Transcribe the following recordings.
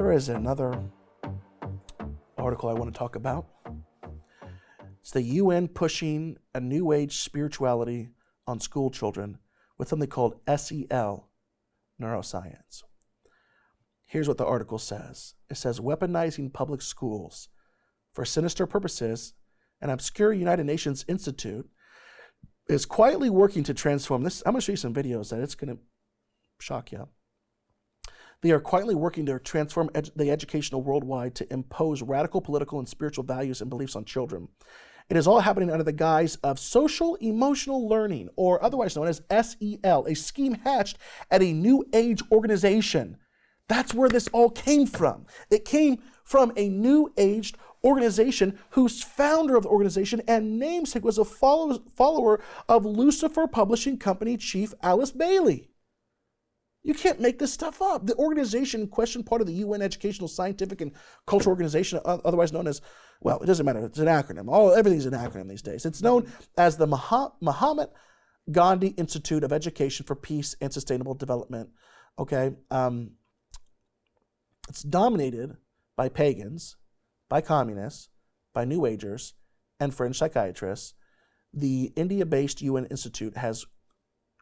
There is another article I want to talk about. It's the UN pushing a new age spirituality on school children with something called SEL, neuroscience. Here's what the article says. It says, weaponizing public schools for sinister purposes, an obscure United Nations institute is quietly working to transform this. I'm going to show you some videos that it's going to shock you. They are quietly working to transform the educational worldwide to impose radical political and spiritual values and beliefs on children. It is all happening under the guise of social emotional learning, or otherwise known as SEL, a scheme hatched at a new age organization. That's where this all came from. It came from a new age organization whose founder of the organization and namesake was a follower of Lucifer Publishing Company chief Alice Bailey. You can't make this stuff up. The organization in question, part of the UN Educational, Scientific, and Cultural Organization, otherwise known as, well, it doesn't matter, it's an acronym. Everything's an acronym these days. It's known as the Mahatma Gandhi Institute of Education for Peace and Sustainable Development. Okay, it's dominated by pagans, by communists, by New Agers, and fringe psychiatrists. The India-based UN Institute has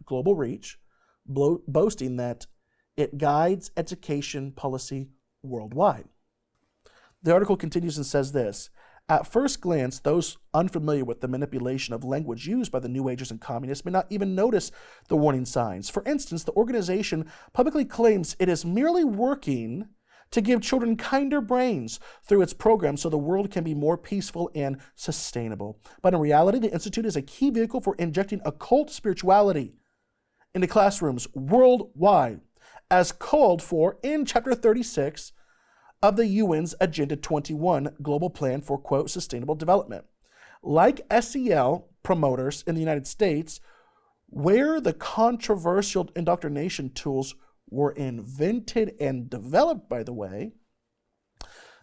global reach, boasting that it guides education policy worldwide. The article continues and says this: at first glance, those unfamiliar with the manipulation of language used by the New Agers and communists may not even notice the warning signs. For instance, the organization publicly claims it is merely working to give children kinder brains through its program so the world can be more peaceful and sustainable. But in reality, the Institute is a key vehicle for injecting occult spirituality into classrooms worldwide, as called for in Chapter 36 of the UN's Agenda 21 Global Plan for, quote, Sustainable Development. Like SEL promoters in the United States, where the controversial indoctrination tools were invented and developed, by the way,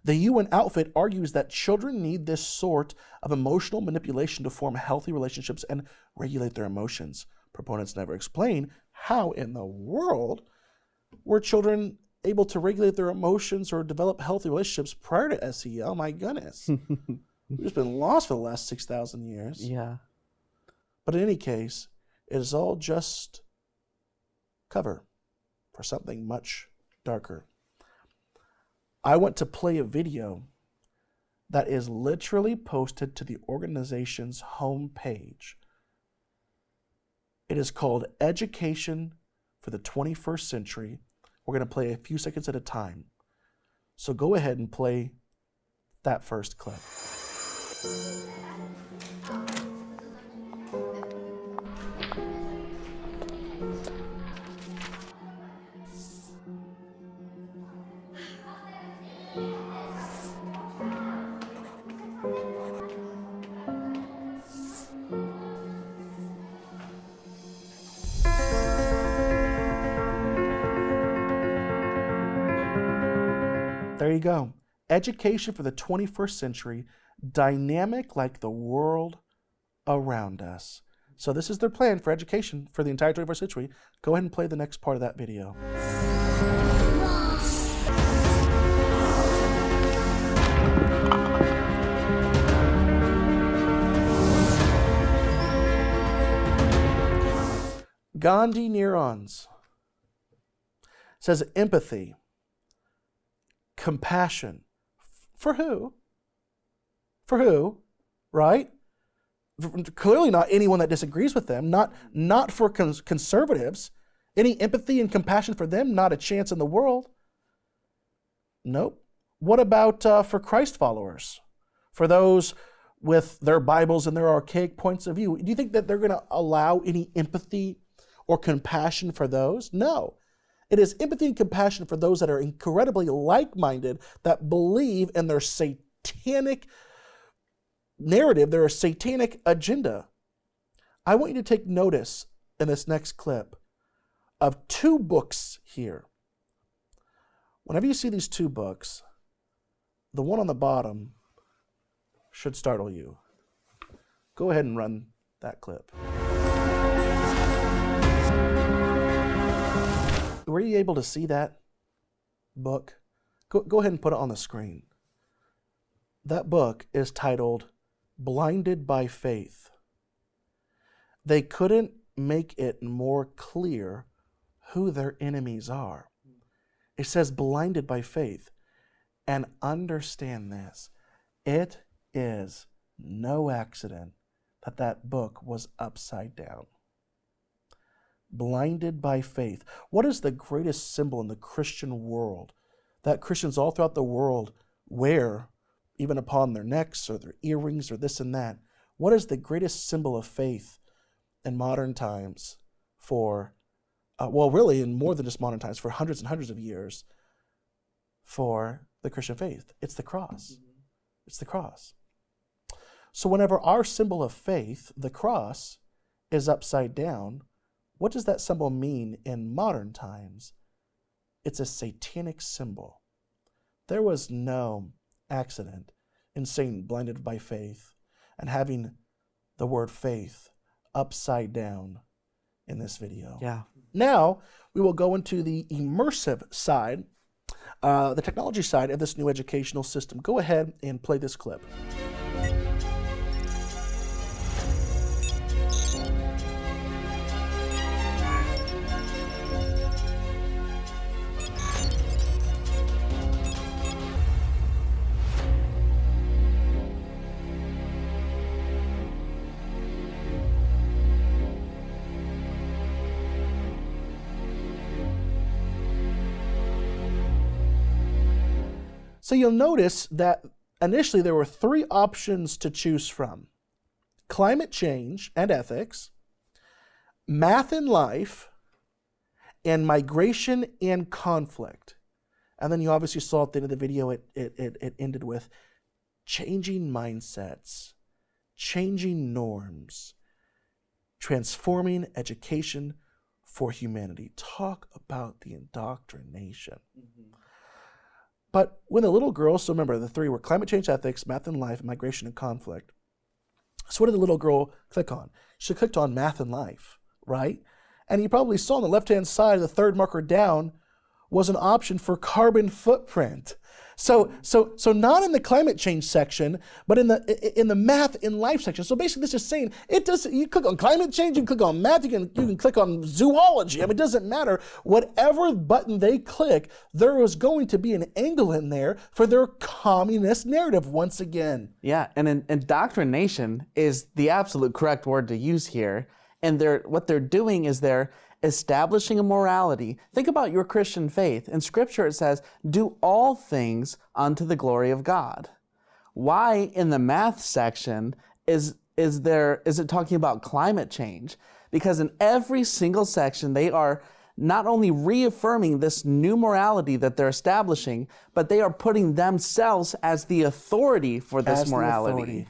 the UN outfit argues that children need this sort of emotional manipulation to form healthy relationships and regulate their emotions. Proponents never explain how in the world were children able to regulate their emotions or develop healthy relationships prior to SEL. My goodness. We've just been lost for the last 6,000 years. Yeah. But in any case, it is all just cover for something much darker. I want to play a video that is literally posted to the organization's homepage. It is called Education for the 21st Century. We're going to play a few seconds at a time. So go ahead and play that first clip. There you go. Education for the 21st century, dynamic like the world around us. So this is their plan for education for the entire 21st century. Go ahead and play the next part of that video. Gandhi neurons. Says empathy. Compassion. For who? For who? Right? Clearly not anyone that disagrees with them. Not for conservatives. Any empathy and compassion for them? Not a chance in the world. Nope. What about for Christ followers? For those with their Bibles and their archaic points of view, do you think that they're going to allow any empathy or compassion for those? No. It is empathy and compassion for those that are incredibly like-minded, that believe in their satanic narrative, their satanic agenda. I want you to take notice in this next clip of two books here. Whenever you see these two books, the one on the bottom should startle you. Go ahead and run that clip. Were you able to see that book? Go ahead and put it on the screen. That book is titled Blinded by Faith. They couldn't make it more clear who their enemies are. It says blinded by faith. And understand this, it is no accident that that book was upside down. Blinded by faith. What is the greatest symbol in the Christian world that Christians all throughout the world wear, even upon their necks or their earrings or this and that? What is the greatest symbol of faith in modern times for, really in more than just modern times, for hundreds and hundreds of years for the Christian faith? It's the cross. It's the cross. So whenever our symbol of faith, the cross, is upside down, what does that symbol mean in modern times? It's a satanic symbol. There was no accident in saying blinded by faith and having the word faith upside down in this video. Yeah. Now we will go into the immersive side, the technology side of this new educational system. Go ahead and play this clip. So you'll notice that initially there were 3 options to choose from: climate change and ethics, math and life, and migration and conflict. And then you obviously saw at the end of the video, it ended with changing mindsets, changing norms, transforming education for humanity. Talk about the indoctrination. Mm-hmm. But when the little girl, so remember the 3 were climate change, ethics, math and life, migration and conflict. So what did the little girl click on? She clicked on math and life, right? And you probably saw on the left-hand side, the 3rd marker down was an option for carbon footprint. So not in the climate change section, but in the math and life section. So basically this is saying, you click on climate change, you can click on math, you can click on zoology. I mean, it doesn't matter. Whatever button they click, there was going to be an angle in there for their communist narrative once again. Yeah, and indoctrination is the absolute correct word to use here. And what they're doing is they're establishing a morality. Think about your Christian faith. In Scripture it says, do all things unto the glory of God. Why in the math section is it talking about climate change? Because in every single section they are not only reaffirming this new morality that they're establishing, but they are putting themselves as the authority for this morality.